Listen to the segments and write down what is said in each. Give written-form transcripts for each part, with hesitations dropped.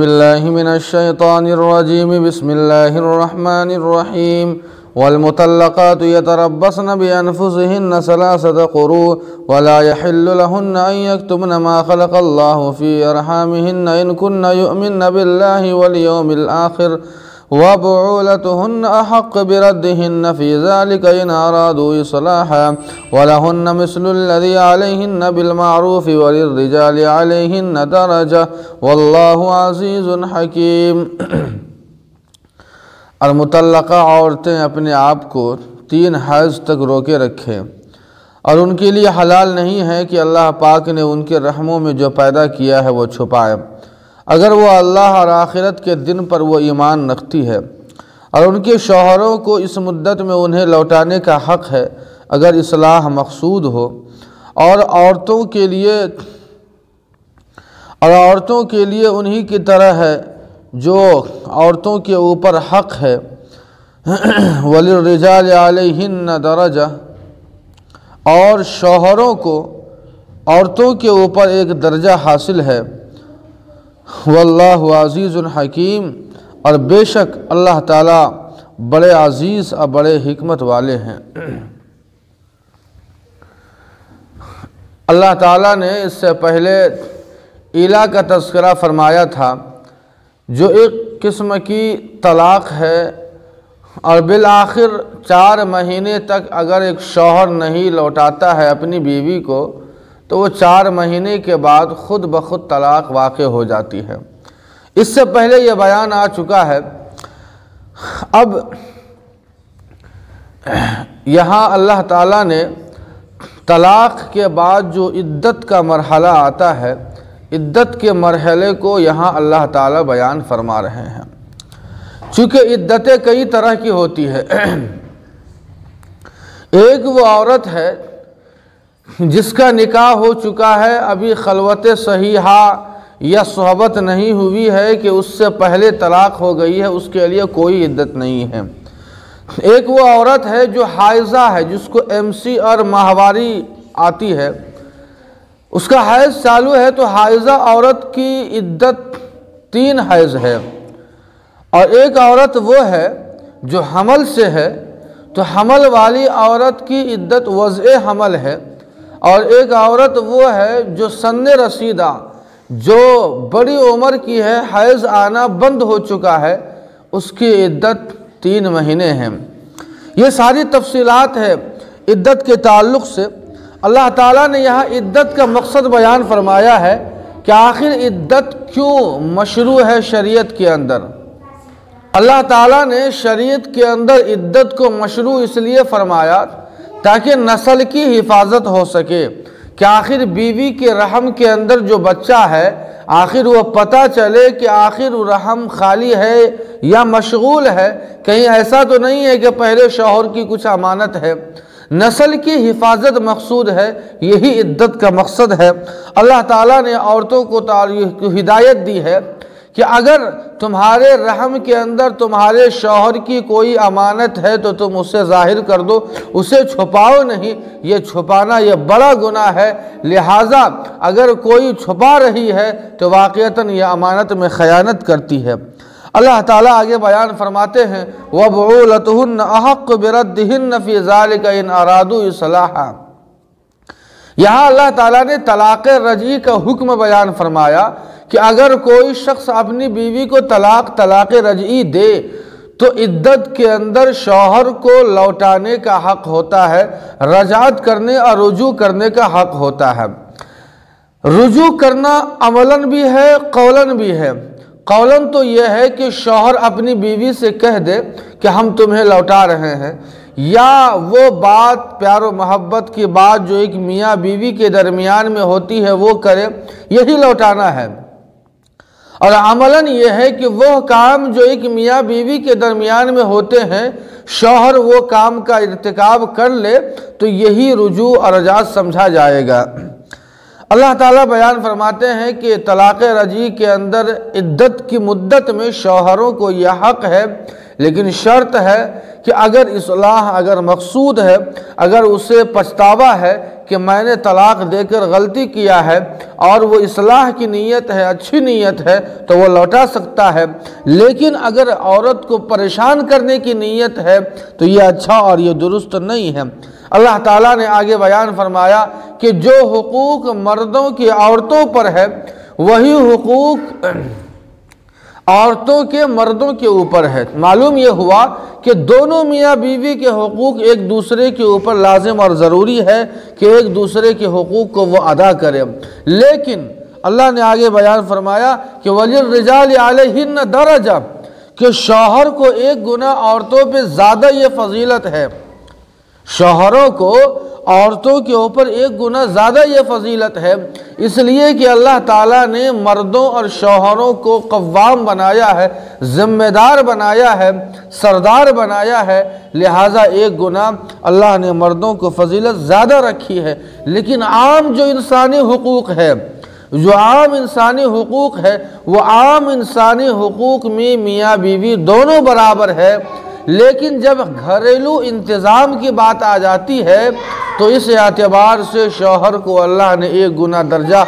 باللہ من الشیطان الرجیم بسم اللہ الرحمن الرحیم والمطلقات يتربصن بأنفسهن ثلاثة قروء ولا يحل لهن أن يكتمن ما خلق الله في أرحامهن إن كن يؤمن بالله واليوم الآخر وبعولتهن أحق بردهن في ذلك إن أرادوا إصلاحا ولهن مثل الذي عليهن بالمعروف وللرجال عليهن درجة والله عزيز حكيم۔ اور مطلقہ عورتیں اپنے آپ کو 3 حیض تک روکے رکھیں اور ان کے لیے حلال نہیں ہے کہ اللہ پاک نے ان کے رحموں میں جو پیدا کیا ہے وہ چھپائے، اگر وہ اللہ اور آخرت کے دن پر وہ ایمان رکھتی ہے، اور ان کے شوہروں کو اس مدت میں انہیں لوٹانے کا حق ہے اگر اصلاح مقصود ہو، اور عورتوں کے لیے انہی کی طرح ہے جو عورتوں کے اوپر حق ہے۔ وَلِلرِّجَالِ عَلَيْهِنَّ دَرَجَةٌ، اور شوہروں کو عورتوں کے اوپر ایک درجہ حاصل ہے۔ واللہ عزیز حکیم، اور بے شک اللہ تعالیٰ بڑے عزیز اور بڑے حکمت والے ہیں۔ اللہ تعالیٰ نے اس سے پہلے ایلا کا تذکرہ فرمایا تھا جو ایک قسم کی طلاق ہے، اور بالآخر 4 مہینے تک اگر ایک شوہر نہیں لوٹاتا ہے اپنی بیوی کو تو وہ 4 مہینے کے بعد خود بخود طلاق واقع ہو جاتی ہے۔ اس سے پہلے یہ بیان آ چکا ہے۔ اب یہاں اللہ تعالیٰ نے طلاق کے بعد جو عدت کا مرحلہ آتا ہے، عدت کے مرحلے کو یہاں اللہ تعالیٰ بیان فرما رہے ہیں۔ چونکہ عدتیں کئی طرح کی ہوتی ہے، ایک وہ عورت ہے جس کا نکاح ہو چکا ہے، ابھی خلوت صحیحہ یا صحبت نہیں ہوئی ہے کہ اس سے پہلے طلاق ہو گئی ہے، اس کے لیے کوئی عدت نہیں ہے۔ ایک وہ عورت ہے جو حائضہ ہے، جس کو MC اور ماہواری آتی ہے، اس کا حیض چالو ہے، تو حائضہ عورت کی عدت 3 حیض ہے۔ اور ایک عورت وہ ہے جو حمل سے ہے، تو حمل والی عورت کی عدت وضع حمل ہے۔ اور ایک عورت وہ ہے جو سن رسیدہ، جو بڑی عمر کی ہے، حیض آنا بند ہو چکا ہے، اس کی عدت 3 مہینے ہیں۔ یہ ساری تفصیلات ہے عدت کے تعلق سے۔ اللہ تعالیٰ نے یہاں عدت کا مقصد بیان فرمایا ہے کہ آخر عدت کیوں مشروع ہے شریعت کے اندر۔ اللہ تعالیٰ نے شریعت کے اندر عدت کو مشروع اس لیے فرمایا تاکہ نسل کی حفاظت ہو سکے، کہ آخر بیوی کے رحم کے اندر جو بچہ ہے، آخر وہ پتہ چلے کہ آخر رحم خالی ہے یا مشغول ہے، کہیں ایسا تو نہیں ہے کہ پہلے شوہر کی کچھ امانت ہے۔ نسل کی حفاظت مقصود ہے، یہی عدت کا مقصد ہے۔ اللہ تعالیٰ نے عورتوں کو ہدایت دی ہے کہ اگر تمہارے رحم کے اندر تمہارے شوہر کی کوئی امانت ہے تو تم اسے ظاہر کر دو، اسے چھپاؤ نہیں، یہ چھپانا یہ بڑا گناہ ہے۔ لہٰذا اگر کوئی چھپا رہی ہے تو واقعتاً یہ امانت میں خیانت کرتی ہے۔ اللہ تعالیٰ آگے بیان فرماتے ہیں وَبُعُولَتُهُنَّ أَحَقُّ بِرَدِّهِنَّ فِي ذَلِكَ إِنْ أَرَادُوا إِصْلَاحًا۔ یہاں اللہ تعالیٰ نے طلاق رجعی کا حکم بیان فرمایا کہ اگر کوئی شخص اپنی بیوی کو طلاق رجعی دے تو عدت کے اندر شوہر کو لوٹانے کا حق ہوتا ہے، رجعت کرنے اور رجوع کرنے کا حق ہوتا ہے۔ رجوع کرنا عملاً بھی ہے، قولاً بھی ہے۔ قولاً تو یہ ہے کہ شوہر اپنی بیوی سے کہہ دے کہ ہم تمہیں لوٹا رہے ہیں، یا وہ بات پیار و محبت کی بات جو ایک میاں بیوی کے درمیان میں ہوتی ہے وہ کرے، یہی لوٹانا ہے۔ اور عملاً یہ ہے کہ وہ کام جو ایک میاں بیوی کے درمیان میں ہوتے ہیں، شوہر وہ کام کا ارتکاب کر لے تو یہی رجوع اور رجعت سمجھا جائے گا۔ اللہ تعالیٰ بیان فرماتے ہیں کہ طلاق رجعی کے اندر عدت کی مدت میں شوہروں کو یہ حق ہے، لیکن شرط ہے کہ اگر اصلاح اگر مقصود ہے، اگر اسے پچھتاوا ہے کہ میں نے طلاق دے کر غلطی کیا ہے اور وہ اصلاح کی نیت ہے، اچھی نیت ہے، تو وہ لوٹا سکتا ہے۔ لیکن اگر عورت کو پریشان کرنے کی نیت ہے تو یہ اچھا اور یہ درست نہیں ہے۔ اللہ تعالیٰ نے آگے بیان فرمایا کہ جو حقوق مردوں کی عورتوں پر ہے وہی حقوق عورتوں کے مردوں کے اوپر ہے۔ معلوم یہ ہوا کہ دونوں میاں بیوی کے حقوق ایک دوسرے کے اوپر لازم اور ضروری ہے کہ ایک دوسرے کے حقوق کو وہ ادا کرے، لیکن اللہ نے آگے بیان فرمایا کہ وَلِلرِّجَالِ عَلَيْهِنَّ دَرَجَةٌ، کہ شوہر کو ایک گنا عورتوں پہ زیادہ یہ فضیلت ہے، شوہروں کو عورتوں کے اوپر ایک گنا زیادہ یہ فضیلت ہے، اس لیے کہ اللہ تعالیٰ نے مردوں اور شوہروں کو قوام بنایا ہے، ذمہ دار بنایا ہے، سردار بنایا ہے، لہٰذا ایک گنا اللہ نے مردوں کو فضیلت زیادہ رکھی ہے۔ لیکن عام جو انسانی حقوق ہے، جو عام انسانی حقوق ہے، وہ عام انسانی حقوق میں میاں بیوی دونوں برابر ہے، لیکن جب گھریلو انتظام کی بات آ جاتی ہے تو اس اعتبار سے شوہر کو اللہ نے ایک گنا درجہ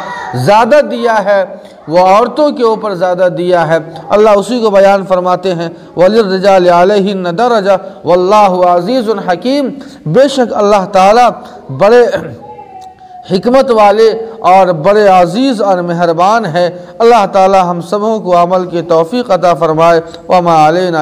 زیادہ دیا ہے، وہ عورتوں کے اوپر زیادہ دیا ہے۔ اللہ اسی کو بیان فرماتے ہیں وَلِلرِّجَالِ عَلَيْهِنَّ دَرَجَةٌ وَاللَّهُ عَزِيزٌ حَكِيمٌ، بے شک اللہ تعالیٰ بڑے حکمت والے اور بڑے عزیز اور مہربان ہے۔ اللہ تعالیٰ ہم سبوں کو عمل کی توفیق عطا فرمائے۔ وَمَا عَلَيْنَا